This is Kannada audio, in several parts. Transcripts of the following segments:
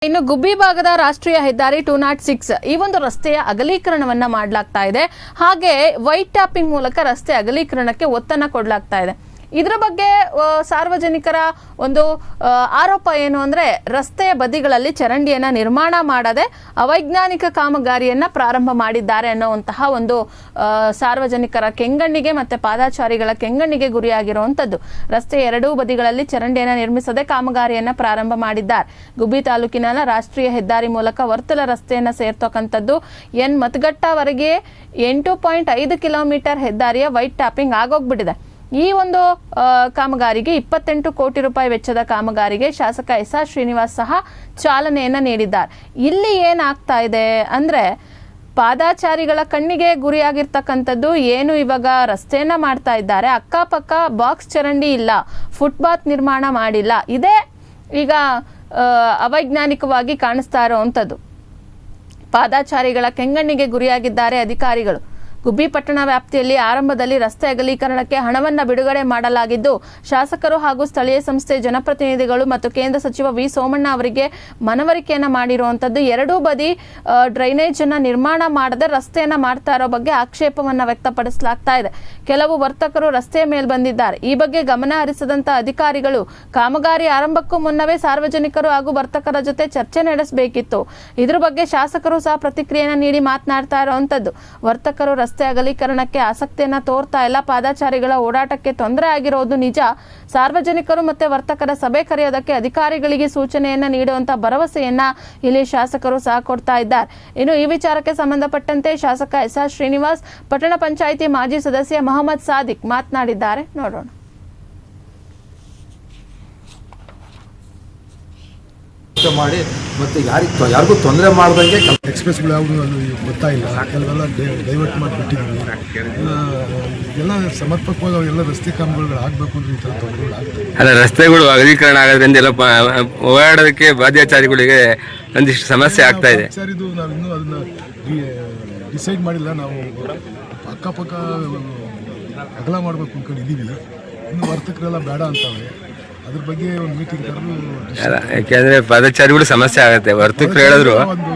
ಇನ್ನು ಗುಬ್ಬಿ ಭಾಗದ ರಾಷ್ಟ್ರೀಯ ಹೆದ್ದಾರಿ 206 ಈ ಒಂದು ರಸ್ತೆಯ ಅಗಲೀಕರಣವನ್ನ ಮಾಡಲಾಗ್ತಾ ಇದೆ. ಹಾಗೆ ವೈಟ್ ಟ್ಯಾಪಿಂಗ್ ಮೂಲಕ ರಸ್ತೆ ಅಗಲೀಕರಣಕ್ಕೆ ಒತ್ತನ್ನು ಕೊಡಲಾಗ್ತಾ ಇದೆ. ಇದರ ಬಗ್ಗೆ ಸಾರ್ವಜನಿಕರ ಒಂದು ಆರೋಪ ಏನು ಅಂದ್ರೆ ರಸ್ತೆಯ ಬದಿಗಳಲ್ಲಿ ಚರಂಡಿಯನ್ನ ನಿರ್ಮಾಣ ಮಾಡದೆ ಅವೈಜ್ಞಾನಿಕ ಕಾಮಗಾರಿಯನ್ನ ಪ್ರಾರಂಭ ಮಾಡಿದ್ದಾರೆ ಅನ್ನುವಂತಹ ಒಂದು ಸಾರ್ವಜನಿಕರ ಕೆಂಗಣ್ಣಿಗೆ ಮತ್ತೆ ಪಾದಾಚಾರಿಗಳ ಕೆಂಗಣ್ಣಿಗೆ ಗುರಿಯಾಗಿರುವಂತದ್ದು. ರಸ್ತೆಯ ಎರಡೂ ಬದಿಗಳಲ್ಲಿ ಚರಂಡಿಯನ್ನ ನಿರ್ಮಿಸದೆ ಕಾಮಗಾರಿಯನ್ನ ಪ್ರಾರಂಭ ಮಾಡಿದ್ದಾರೆ. ಗುಬ್ಬಿ ತಾಲೂಕಿನ ರಾಷ್ಟ್ರೀಯ ಹೆದ್ದಾರಿ ಮೂಲಕ ವರ್ತಲ ರಸ್ತೆಯನ್ನ ಸೇರ್ತಕ್ಕಂಥದ್ದು ಎನ್ ಮತಗಟ್ಟವರೆಗೆ 8.5 ಕಿಲೋಮೀಟರ್ ಹೆದ್ದಾರಿಯ ವೈಟ್ ಟ್ಯಾಪಿಂಗ್ ಆಗೋಗ್ಬಿಟ್ಟಿದೆ. ಈ ಒಂದು ಕಾಮಗಾರಿಗೆ 28 ಕೋಟಿ ರೂಪಾಯಿ ವೆಚ್ಚದ ಕಾಮಗಾರಿಗೆ ಶಾಸಕ ಎಸ್.ಆರ್. ಶ್ರೀನಿವಾಸ್ ಸಹ ಚಾಲನೆಯನ್ನ ನೀಡಿದ್ದಾರೆ. ಇಲ್ಲಿ ಏನಾಗ್ತಾ ಇದೆ ಅಂದ್ರೆ ಪಾದಾಚಾರಿಗಳ ಕಣ್ಣಿಗೆ ಗುರಿಯಾಗಿರ್ತಕ್ಕಂಥದ್ದು ಏನು, ಇವಾಗ ರಸ್ತೆಯನ್ನ ಮಾಡ್ತಾ ಇದ್ದಾರೆ, ಅಕ್ಕಪಕ್ಕ ಬಾಕ್ಸ್ ಚರಂಡಿ ಇಲ್ಲ, ಫುಟ್ಪಾತ್ ನಿರ್ಮಾಣ ಮಾಡಿಲ್ಲ. ಇದೇ ಈಗ ಅವೈಜ್ಞಾನಿಕವಾಗಿ ಕಾಣಿಸ್ತಾ ಇರುವಂಥದ್ದು. ಪಾದಾಚಾರಿಗಳ ಕೆಂಗಣ್ಣಿಗೆ ಗುರಿಯಾಗಿದ್ದಾರೆ ಅಧಿಕಾರಿಗಳು. ಗುಬ್ಬಿ ಪಟ್ಟಣ ವ್ಯಾಪ್ತಿಯಲ್ಲಿ ಆರಂಭದಲ್ಲಿ ರಸ್ತೆ ಅಗಲೀಕರಣಕ್ಕೆ ಹಣವನ್ನು ಬಿಡುಗಡೆ ಮಾಡಲಾಗಿದ್ದು, ಶಾಸಕರು ಹಾಗೂ ಸ್ಥಳೀಯ ಸಂಸ್ಥೆ ಜನಪ್ರತಿನಿಧಿಗಳು ಮತ್ತು ಕೇಂದ್ರ ಸಚಿವ ವಿ ಸೋಮಣ್ಣ ಅವರಿಗೆ ಮನವರಿಕೆಯನ್ನ ಮಾಡಿರುವಂತದ್ದು. ಎರಡೂ ಬದಿ ಡ್ರೈನೇಜ್ ಅನ್ನ ನಿರ್ಮಾಣ ಮಾಡದೆ ರಸ್ತೆಯನ್ನ ಮಾಡ್ತಾ ಇರೋ ಬಗ್ಗೆ ಆಕ್ಷೇಪವನ್ನ ವ್ಯಕ್ತಪಡಿಸಲಾಗ್ತಾ ಇದೆ. ಕೆಲವು ವರ್ತಕರು ರಸ್ತೆಯ ಮೇಲೆ ಬಂದಿದ್ದಾರೆ. ಈ ಬಗ್ಗೆ ಗಮನ ಹರಿಸದಂತ ಅಧಿಕಾರಿಗಳು ಕಾಮಗಾರಿ ಆರಂಭಕ್ಕೂ ಮುನ್ನವೇ ಸಾರ್ವಜನಿಕರು ಹಾಗೂ ವರ್ತಕರ ಜೊತೆ ಚರ್ಚೆ ನಡೆಸಬೇಕಿತ್ತು. ಇದ್ರ ಬಗ್ಗೆ ಶಾಸಕರು ಸಹ ಪ್ರತಿಕ್ರಿಯೆಯನ್ನ ನೀಡಿ ಮಾತನಾಡ್ತಾ ಇರುವಂತದ್ದು. ವರ್ತಕರು ರಸ್ತೆ ಅಗಲೀಕರಣಕ್ಕೆ ಆಸಕ್ತಿಯನ್ನ ತೋರ್ತಾ ಇಲ್ಲ. ಪಾದಾಚಾರಿಗಳ ಓಡಾಟಕ್ಕೆ ತೊಂದರೆ ಆಗಿರೋದು ನಿಜ. ಸಾರ್ವಜನಿಕರು ಮತ್ತೆ ವರ್ತಕರ ಸಭೆ ಕರೆಯೋದಕ್ಕೆ ಅಧಿಕಾರಿಗಳಿಗೆ ಸೂಚನೆಯನ್ನ ನೀಡುವಂತ ಭರವಸೆಯನ್ನ ಇಲ್ಲಿ ಶಾಸಕರು ಸಹ ಕೊಡ್ತಾ ಇದ್ದಾರೆ. ಇನ್ನು ಈ ವಿಚಾರಕ್ಕೆ ಸಂಬಂಧಪಟ್ಟಂತೆ ಶಾಸಕ ಎಸ್.ಆರ್. ಶ್ರೀನಿವಾಸ್, ಪಟ್ಟಣ ಪಂಚಾಯಿತಿ ಮಾಜಿ ಸದಸ್ಯ ಮೊಹಮ್ಮದ್ ಸಾದಿಕ್ ಮಾತನಾಡಿದ್ದಾರೆ. ನೋಡೋಣ. ಮಾಡಿ ಮತ್ತೆ ಯಾರಿಗೂ ತೊಂದರೆ ಮಾಡ್ದಂಗೆ ಎಕ್ಸ್ಪ್ರೆಸ್ಗಳು ಯಾವುದು ಗೊತ್ತಾ ಇಲ್ಲ, ಕೆಲವೆಲ್ಲ ಡೈವರ್ಟ್ ಮಾಡಿಬಿಟ್ಟಿದ್ದೀವಿ. ಎಲ್ಲ ಸಮರ್ಪಕವಾಗಿ ಎಲ್ಲ ರಸ್ತೆ ಕಾಮಗಾರಿಗಳು ಆಗಬೇಕು ಅಂದ್ರೆ ಈ ಥರ ತೊಂದರೆಗಳು ಆಗ್ತದೆ. ಅಲ್ಲ, ರಸ್ತೆಗಳು ಅಗಲೀಕರಣ ಆಗೋದ್ರಿಂದ ಎಲ್ಲ ಓಡಾಡೋದಕ್ಕೆ ಬಾಧ್ಯಚಾರಿಗಳಿಗೆ ಒಂದಿಷ್ಟು ಸಮಸ್ಯೆ ಆಗ್ತಾ ಇದೆ. ಸರ್, ಇದು ನಾವು ಇನ್ನೂ ಅದನ್ನ ಡಿಸೈಡ್ ಮಾಡಿಲ್ಲ. ನಾವು ಅಕ್ಕಪಕ್ಕ ಅಗಲ ಮಾಡಬೇಕು ಅಂದ್ಕೊಂಡಿದ್ದೀವಿ. ಇನ್ನು ವರ್ತಕರೆಲ್ಲ ಬೇಡ ಅಂತವೆ. ಅದ್ರ ಬಗ್ಗೆ ಒಂದು ಮೀಟಿಂಗ್ ಕರೆದು, ಯಾಕೆಂದ್ರೆ ಪಾದಚಾರಿಗಳು ಸಮಸ್ಯೆ ಆಗುತ್ತೆ. ವರ್ತಕರು ಹೇಳಿದ್ರು ಒಂದು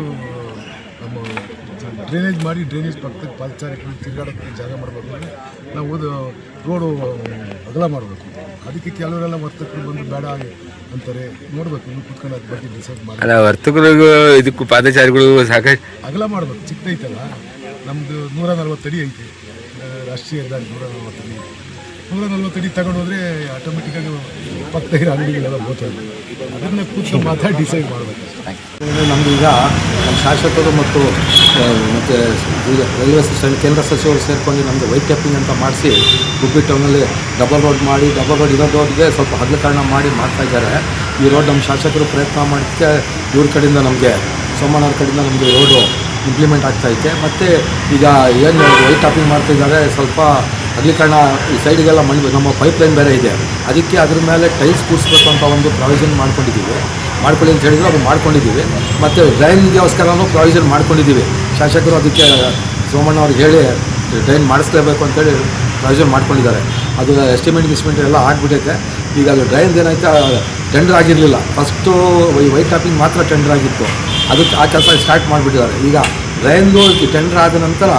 ನಮ್ಮ ಡ್ರೈನೇಜ್ ಮಾಡಿ ಡ್ರೈನೇಜ್ ಪಕ್ಕಕ್ಕೆ ಪಾದಚಾರಿಗಳು ತಿರುಗಾಡೋಕ್ಕೆ ಜಾಗ ಮಾಡಬೇಕು. ನಾವು ರೋಡು ಅಗಲ ಮಾಡಬೇಕು. ಅದಕ್ಕೆ ಕೆಲವರೆಲ್ಲ ವರ್ತಕರು ಬಂದು ಬೇಡ ಅಂತಾರೆ. ನೋಡ್ಬೇಕು, ಇನ್ನು ಕುತ್ಕೊಂಡು ಅದ್ರ ಬಗ್ಗೆ ಡಿಸೈಡ್ ಮಾಡಿ. ಅಲ್ಲ, ವರ್ತಕರಿಗೂ ಇದಕ್ಕೂ ಪಾದಚಾರಿಗಳು ಸಾಕಷ್ಟು ಅಗಲ ಮಾಡಬೇಕು. ಚಿಕ್ಕದೈತಲ್ಲ, ನಮ್ಮದು 140 ಅಡಿ ಐತೆ ರಾಷ್ಟ್ರೀಯ ಹೆದ್ದಾರಿ. 140 ಅಡಿ ತಗೊಂಡು ಹೋದರೆ ಆಟೋಮೆಟಿಕ್ಕಾಗಿ ಪಕ್ಕದ ಅಂಗಡಿಗಳೆಲ್ಲ ಬೋತಾರೆ. ಅದನ್ನು ಕೂತು ಮಾತಾಡಿ ಡಿಸೈಡ್ ಮಾಡಬೇಕು. ನಮ್ದು ಈಗ ನಮ್ಮ ಶಾಸಕರು ಮತ್ತು ಈಗ ರೈಲ್ವೆ ಸ್ಟೇಷನ್ ಕೇಂದ್ರ ಸಚಿವರು ಸೇರ್ಕೊಂಡು ನಮ್ಮದು ವೈಟ್ ಟ್ಯಾಪಿಂಗ್ ಅಂತ ಮಾಡಿಸಿ ಗುಬ್ಬಿ ಟೌನಲ್ಲಿ ಡಬಲ್ ರೋಡ್ ಮಾಡಿ, ಡಬಲ್ ರೋಡ್ ಇರೋ ರೋಡ್ಗೆ ಸ್ವಲ್ಪ ಅಗಲೀಕರಣ ಮಾಡಿ ಮಾಡ್ತಾ ಇದ್ದಾರೆ. ಈ ರೋಡ್ ನಮ್ಮ ಶಾಸಕರು ಪ್ರಯತ್ನ ಮಾಡೋದಕ್ಕೆ ಇವ್ರ ಕಡೆಯಿಂದ ನಮಗೆ ಸೋಮಣ್ಣವ್ರ ಕಡೆಯಿಂದ ನಮಗೆ ರೋಡು ಇಂಪ್ಲಿಮೆಂಟ್ ಆಗ್ತಾಯಿದೆ. ಮತ್ತು ಈಗ ಏನು ವೈಟ್ ಟ್ಯಾಪಿಂಗ್ ಮಾಡ್ತಾಯಿದ್ದಾರೆ, ಸ್ವಲ್ಪ ಅಗಲೀಕರಣ ಈ ಸೈಡಿಗೆಲ್ಲ ಮಣ್ಣು, ನಮ್ಮ ಪೈಪ್ಲೈನ್ ಬೇರೆ ಇದೆ, ಅದಕ್ಕೆ ಅದ್ರ ಮೇಲೆ ಟೈಲ್ಸ್ ಕೂರಿಸ್ಬೇಕು ಅಂತ ಒಂದು ಪ್ರಾವಿಷನ್ ಮಾಡ್ಕೊಳ್ಳಿ ಅಂತ ಹೇಳಿದ್ರು. ಅದು ಮಾಡ್ಕೊಂಡಿದ್ದೀವಿ. ಮತ್ತು ಡ್ರೈನ್ಗೋಸ್ಕರನೂ ಪ್ರಾವಿಷನ್ ಮಾಡ್ಕೊಂಡಿದ್ದೀವಿ. ಶಾಸಕರು ಅದಕ್ಕೆ ಸೋಮಣ್ಣ ಅವ್ರಿಗೆ ಹೇಳಿ ಡ್ರೈನ್ ಮಾಡಿಸ್ಲೇಬೇಕು ಅಂತೇಳಿ ಪ್ರಾವಿಷನ್ ಮಾಡ್ಕೊಂಡಿದ್ದಾರೆ. ಅದು ಎಸ್ಟಿಮೇಟ್ ಎಲ್ಲ ಆಗಿಬಿಟ್ಟೈತೆ. ಈಗ ಅದು ಡ್ರೈನ್ದು ಏನಾಯ್ತು, ಟೆಂಡರ್ ಆಗಿರಲಿಲ್ಲ. ಫಸ್ಟು ವೈಟ್ ಟ್ಯಾಪಿಂಗ್ ಮಾತ್ರ ಟೆಂಡರ್ ಆಗಿತ್ತು. ಅದಕ್ಕೆ ಆ ಕೆಲಸ ಸ್ಟಾರ್ಟ್ ಮಾಡಿಬಿಟ್ಟಿದ್ದಾರೆ. ಈಗ ಡ್ರೈನ್ದು ಟೆಂಡರ್ ಆದ ನಂತರ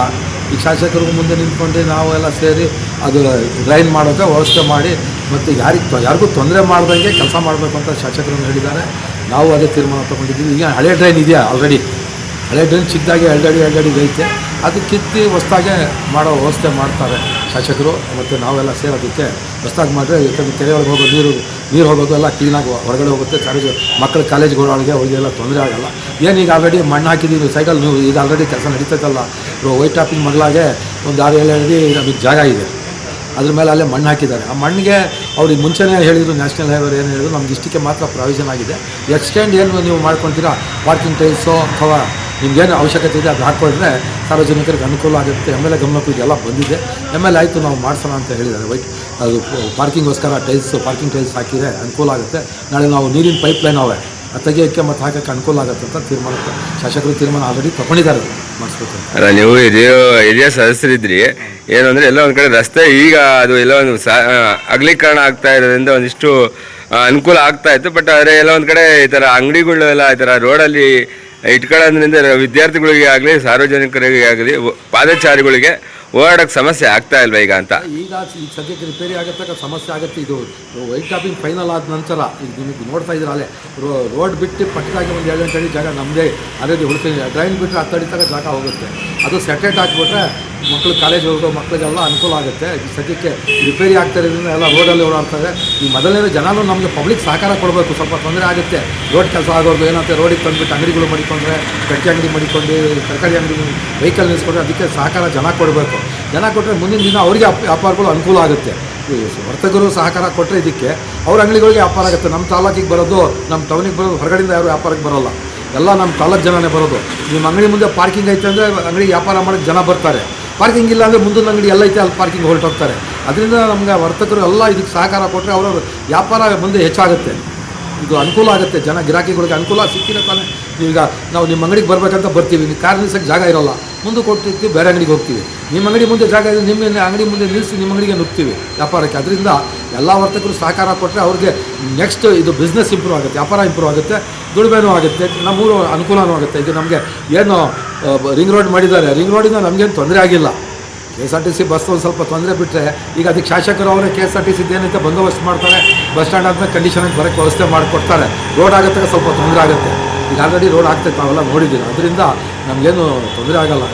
ಈಗ ಶಾಸಕರು ಮುಂದೆ ನಿಂತ್ಕೊಂಡು ನಾವೆಲ್ಲ ಸೇರಿ ಅದು ಡ್ರೈನ್ ಮಾಡೋಕ್ಕೆ ವ್ಯವಸ್ಥೆ ಮಾಡಿ ಮತ್ತು ಯಾರಿಗೂ ತೊಂದರೆ ಮಾಡ್ದಂಗೆ ಕೆಲಸ ಮಾಡಬೇಕು ಅಂತ ಶಾಸಕರನ್ನು ಹೇಳಿದ್ದಾರೆ. ನಾವು ಅದೇ ತೀರ್ಮಾನ ತೊಗೊಂಡಿದ್ದೀವಿ. ಈಗ ಹಳೆ ಡ್ರೈನ್ ಇದೆಯಾ, ಆಲ್ರೆಡಿ ಹಳೆ ಡ್ರೈನ್ ಚಿಕ್ಕದಾಗಿ 2 ಅಡಿ ಐತೆ. ಅದು ಕಿತ್ತಿ ಹೊಸ್ದಾಗೆ ಮಾಡೋ ವ್ಯವಸ್ಥೆ ಮಾಡ್ತಾರೆ ಶಾಸಕರು. ಮತ್ತು ನಾವೆಲ್ಲ ಸೇರಿ ಅದಕ್ಕೆ ಹೊಸ್ದಾಗಿ ಮಾಡಿದ್ರೆ ಯಾಕಂದರೆ ಕೆರೆ ಒಳಗೆ ಹೋಗೋ ನೀರು ಹೋಗೋದು ಎಲ್ಲ ಕ್ಲೀನಾಗಿ ಹೊರಗಡೆ ಹೋಗುತ್ತೆ. ಮಕ್ಕಳ ಕಾಲೇಜ್ಗಳಿಗೆ ಅವ್ರಿಗೆಲ್ಲ ತೊಂದರೆ ಆಗೋಲ್ಲ. ಏನೀಗ ಆಲ್ರೆಡಿ ಮಣ್ಣು ಹಾಕಿದ್ದೀವಿ ಸೈಡಲ್ಲಿ. ನೀವು ಈಗ ಆಲ್ರೆಡಿ ಕೆಲಸ ನಡೀತೈತಲ್ಲ, ವೈಟ್ ಟ್ಯಾಪಿಂಗ್ ಮಗಳಾಗೆ ಒಂದು 6-7 ಅಡಿ ನಮಗೆ ಜಾಗ ಇದೆ. ಅದ್ರ ಮೇಲೆ ಅಲ್ಲೇ ಮಣ್ಣು ಹಾಕಿದ್ದಾರೆ. ಆ ಮಣ್ಣಿಗೆ ಅವ್ರಿಗೆ ಮುಂಚೆನೇ ಹೇಳಿದ್ರು, ನ್ಯಾಷನಲ್ ಹೈವೇ ಏನು ಹೇಳಿದ್ರು, ನಮ್ಗೆ ಇಷ್ಟಕ್ಕೆ ಮಾತ್ರ ಪ್ರಾವಿಷನ್ ಆಗಿದೆ. ಎಕ್ಸ್ಟೆಂಡ್ ಏನು ನೀವು ಮಾಡ್ಕೊಳ್ತೀರಾ, ಪಾರ್ಕಿಂಗ್ ಟೈಲ್ಸು ಅಥವಾ ನಿಮ್ಗೇನು ಅವಶ್ಯಕತೆ ಇದೆ ಅದು ಹಾಕ್ಕೊಂಡ್ರೆ ಸಾರ್ವಜನಿಕರಿಗೆ ಅನುಕೂಲ ಆಗುತ್ತೆ. MLA ಗಮನಕ್ಕೂ ಇದೆಲ್ಲ ಬಂದಿದೆ. MLA ಆಯಿತು ನಾವು ಮಾಡಿಸೋಣ ಅಂತ ಹೇಳಿದ್ದಾರೆ. ಅದು ಪಾರ್ಕಿಂಗ್ಗೋಸ್ಕರ ಪಾರ್ಕಿಂಗ್ ಟೈಲ್ಸ್ ಹಾಕಿದರೆ ಅನುಕೂಲ ಆಗುತ್ತೆ. ನಾಳೆ ನಾವು ನೀರಿನ ಪೈಪ್ಲೈನ್ ಅವೆ ತೆಗಿಯೋಕ್ಕೆ ಮತ್ತು ಹಾಕೋಕ್ಕೆ ಅನುಕೂಲ ಆಗುತ್ತೆ ಅಂತ ಶಾಸಕರು ತೀರ್ಮಾನ ಆಲ್ರೆಡಿ ತಗೊಂಡಿದ್ದಾರೆ ಮಾಡಿಸ್ಬೇಕು. ಅಲ್ಲ, ನೀವು ಹಿರಿಯ ಸದಸ್ಯರಿದ್ರಿ. ಏನು ಅಂದರೆ ಎಲ್ಲ ಒಂದು ಕಡೆ ರಸ್ತೆ ಈಗ ಅದು ಎಲ್ಲ ಒಂದು ಅಗಲೀಕರಣ ಆಗ್ತಾ ಇರೋದ್ರಿಂದ ಒಂದಿಷ್ಟು ಅನುಕೂಲ ಆಗ್ತಾ ಇತ್ತು. ಬಟ್ ಆದರೆ ಎಲ್ಲ ಒಂದು ಕಡೆ ಈ ಥರ ಅಂಗಡಿಗಳು ಎಲ್ಲ ಈ ಥರ ರೋಡಲ್ಲಿ ಇಟ್ಕೊಳ್ಳೋದ್ರಿಂದ ವಿದ್ಯಾರ್ಥಿಗಳಿಗೆ ಆಗಲಿ ಸಾರ್ವಜನಿಕರಿಗೆ ಆಗಲಿ ಪಾದಚಾರಿಗಳಿಗೆ ಓಡಾಡೋಕ್ಕೆ ಸಮಸ್ಯೆ ಆಗ್ತಾ ಇಲ್ವಾ ಈಗ ಅಂತ. ಈಗ ಸದ್ಯಕ್ಕೆ ರಿಪೇರಿ ಆಗತ್ತಕ್ಕ ಸಮಸ್ಯೆ ಆಗುತ್ತೆ. ಇದು ವೈಟ್ ಟಾಪಿಂಗ್ ಫೈನಲ್ ಆದ ನಂತರ ಈಗ ನಿಮಗೆ ನೋಡ್ತಾ ಇದ್ರೆ ಅಲ್ಲೇ ರೋಡ್ ಬಿಟ್ಟು ಪಕ್ಕದಾಗಿ ಒಂದು 7-8 ಅಡಿ ಜಾಗ ನಮ್ಮದೇ ಅದೇ ಉಳ್ತೀನಿ. ಡ್ರೈನ್ ಬಿಟ್ಟರೆ 10 ಅಡಿ ತನಕ ಜಾಗ ಹೋಗುತ್ತೆ. ಅದು ಸೆಟೇಟ್ ಹಾಕ್ಬಿಟ್ರೆ ಮಕ್ಕಳು ಕಾಲೇಜ್ ಹೋಗೋ ಮಕ್ಕಳಿಗೆಲ್ಲ ಅನುಕೂಲ ಆಗುತ್ತೆ. ಈ ಸದ್ಯಕ್ಕೆ ರಿಪೇರಿ ಆಗ್ತಾ ಇರೋದ್ರಿಂದ ಎಲ್ಲ ರೋಡಲ್ಲಿ ಓಡಾಡ್ತಾರೆ. ಈ ಮೊದಲನೇ ಜನನೂ ನಮಗೆ ಪಬ್ಲಿಕ್ ಸಹಕಾರ ಕೊಡಬೇಕು. ಸ್ವಲ್ಪ ತೊಂದರೆ ಆಗುತ್ತೆ ರೋಡ್ ಕೆಲಸ ಆಗೋದು. ಏನಂತೆ ರೋಡಿಗೆ ತಂದುಬಿಟ್ಟು ಅಂಗಡಿಗಳು ಮಾಡಿಕೊಂಡ್ರೆ, ಗಟ್ಟಿ ಅಂಗಡಿ ಮಾಡಿಕೊಂಡು, ತರಕಾರಿ ಅಂಗಡಿ ವೆಹಿಕಲ್ ನಿಲ್ಲಿಸ್ಕೊಂಡ್ರೆ ಅದಕ್ಕೆ ಸಹಕಾರ ಜನ ಕೊಡಬೇಕು. ಜನ ಕೊಟ್ಟರೆ ಮುಂದಿನ ದಿನ ಅವರಿಗೆ ವ್ಯಾಪಾರಗಳು ಅನುಕೂಲ ಆಗುತ್ತೆ. ವರ್ತಕರು ಸಹಕಾರ ಕೊಟ್ಟರೆ ಇದಕ್ಕೆ ಅವ್ರ ಅಂಗಡಿಗಳಿಗೆ ವ್ಯಾಪಾರ ಆಗುತ್ತೆ. ನಮ್ಮ ತಾಲೂಕಿಗೆ ಬರೋದು, ನಮ್ಮ ಟೌನಿಗೆ ಬರೋದು, ಹೊರಗಡೆಯಿಂದ ಯಾರು ವ್ಯಾಪಾರಕ್ಕೆ ಬರೋಲ್ಲ. ಎಲ್ಲ ನಮ್ಮ ತಾಲೂಕು ಜನನೇ ಬರೋದು. ನಿಮ್ಮ ಅಂಗಡಿ ಮುಂದೆ ಪಾರ್ಕಿಂಗ್ ಐತೆ ಅಂದರೆ ಅಂಗಡಿ ವ್ಯಾಪಾರ ಮಾಡೋಕ್ಕೆ ಜನ ಬರ್ತಾರೆ. ಪಾರ್ಕಿಂಗ್ ಇಲ್ಲ ಅಂದರೆ ಮುಂದಿನ ಅಂಗಡಿ ಎಲ್ಲ ಐತೆ ಅಲ್ಲಿ ಪಾರ್ಕಿಂಗ್ ಹೊರಟೋಗ್ತಾರೆ. ಅದರಿಂದ ನಮಗೆ ವರ್ತಕರು ಎಲ್ಲ ಇದಕ್ಕೆ ಸಹಕಾರ ಕೊಟ್ಟರೆ ಅವರ ವ್ಯಾಪಾರ ಮುಂದೆ ಹೆಚ್ಚಾಗುತ್ತೆ. ಇದು ಅನುಕೂಲ ಆಗುತ್ತೆ. ಜನ ಗಿರಾಕಿಗಳಿಗೆ ಅನುಕೂಲ ಸಿಕ್ಕಿರೋ ತಾನೆ. ಈಗ ನಾವು ನಿಮ್ಮ ಅಂಗಡಿಗೆ ಬರಬೇಕಂತ ಬರ್ತೀವಿ, ನೀವು ಕಾರ್ ನಿಲ್ಸೋಕ್ಕೆ ಜಾಗ ಇರೋಲ್ಲ, ಮುಂದಕ್ಕೆ ಹೋಗ್ತಿರ್ತೀವಿ, ಬೇರೆ ಅಂಗಡಿಗೆ ಹೋಗ್ತೀವಿ. ನಿಮ್ಮ ಅಂಗಡಿ ಮುಂದೆ ಜಾಗ ಇದೆ, ನಿಮ್ಮ ಅಂಗಡಿ ಮುಂದೆ ನಿಲ್ಲಿಸಿ ನಿಮ್ಮ ಅಂಗಡಿಗೆ ನುಗ್ತೀವಿ ವ್ಯಾಪಾರಕ್ಕೆ. ಅದರಿಂದ ಎಲ್ಲ ವರ್ತಕರು ಸಹಕಾರ ಕೊಟ್ಟರೆ ಅವ್ರಿಗೆ ನೆಕ್ಸ್ಟ್ ಇದು ಬಿಸ್ನೆಸ್ ಇಂಪ್ರೂವ್ ಆಗುತ್ತೆ, ವ್ಯಾಪಾರ ಇಂಪ್ರೂವ್ ಆಗುತ್ತೆ, ದುಡಿಮೆನೂ ಆಗುತ್ತೆ, ನಮ್ಮೂರು ಅನುಕೂಲನೂ ಆಗುತ್ತೆ. ಇದು ನಮಗೆ ಏನು ರಿಂಗ್ ರೋಡ್ ಮಾಡಿದ್ದಾರೆ, ರಿಂಗ್ ರೋಡಿಂದ ನಮಗೇನು ತೊಂದರೆ ಆಗಿಲ್ಲ. KSRTC ಬಸ್ ಒಂದು ಸ್ವಲ್ಪ ತೊಂದರೆ ಬಿಟ್ಟರೆ ಈಗ ಅದಕ್ಕೆ ಶಾಸಕರು ಅವರೇ KSRTC ಏನೈತೆ ಬಂದೋಬಸ್ತ್ ಮಾಡ್ತಾರೆ. ಬಸ್ ಸ್ಟ್ಯಾಂಡ್ ಆದಮೇಲೆ ಕಂಡೀಷನಾಗಿ ಬರೋಕ್ಕೆ ವ್ಯವಸ್ಥೆ ಮಾಡಿಕೊಡ್ತಾರೆ. ರೋಡ್ ಆಗುತ್ತೆ ಸ್ವಲ್ಪ ತೊಂದರೆ ಆಗುತ್ತೆ. ಈಗ ಆಲ್ರೆಡಿ ರೋಡ್ ಆಗ್ತೈತೆ, ನಾವೆಲ್ಲ ನೋಡಿದ್ದೀವಿ. ಅದರಿಂದ ನಮಗೇನು ತೊಂದರೆ ಆಗೋಲ್ಲ.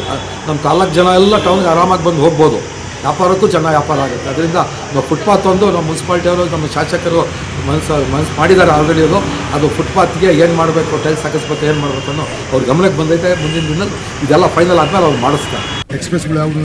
ನಮ್ಮ ತಾಲೂಕು ಜನ ಎಲ್ಲ ಟೌನ್ಗೆ ಆರಾಮಾಗಿ ಬಂದು ಹೋಗ್ಬೋದು. ವ್ಯಾಪಾರಕ್ಕೂ ಚೆನ್ನಾಗಿ ವ್ಯಾಪಾರ ಆಗುತ್ತೆ. ಅದರಿಂದ ನಾವು ಫುಟ್ಪಾತ್ ಒಂದು ನಮ್ಮ ಮುನ್ಸಿಪಾಲ್ಟಿಯವರು, ನಮ್ಮ ಶಾಸಕರು ಮನಸ್ಸು ಮಾಡಿದ್ದಾರೆ ಆಲ್ರೆಡಿ. ಅದು ಫುಟ್ಪಾತ್ಗೆ ಏನು ಮಾಡಬೇಕು, ಟೈಲ್ಸ್ ಹಾಕಿಸ್ಬೇಕು, ಏನು ಮಾಡಬೇಕು ಅನ್ನೋ ಅವ್ರ ಗಮನಕ್ಕೆ ಬಂದೈತೆ. ಮುಂದಿನ ದಿನದಲ್ಲಿ ಇದೆಲ್ಲ ಫೈನಲ್ ಆದಮೇಲೆ ಅವ್ರು ಮಾಡಿಸ್ತಾರೆ. ಎಕ್ಸ್ಪ್ರೆಸ್ಗಳು ಯಾವುದು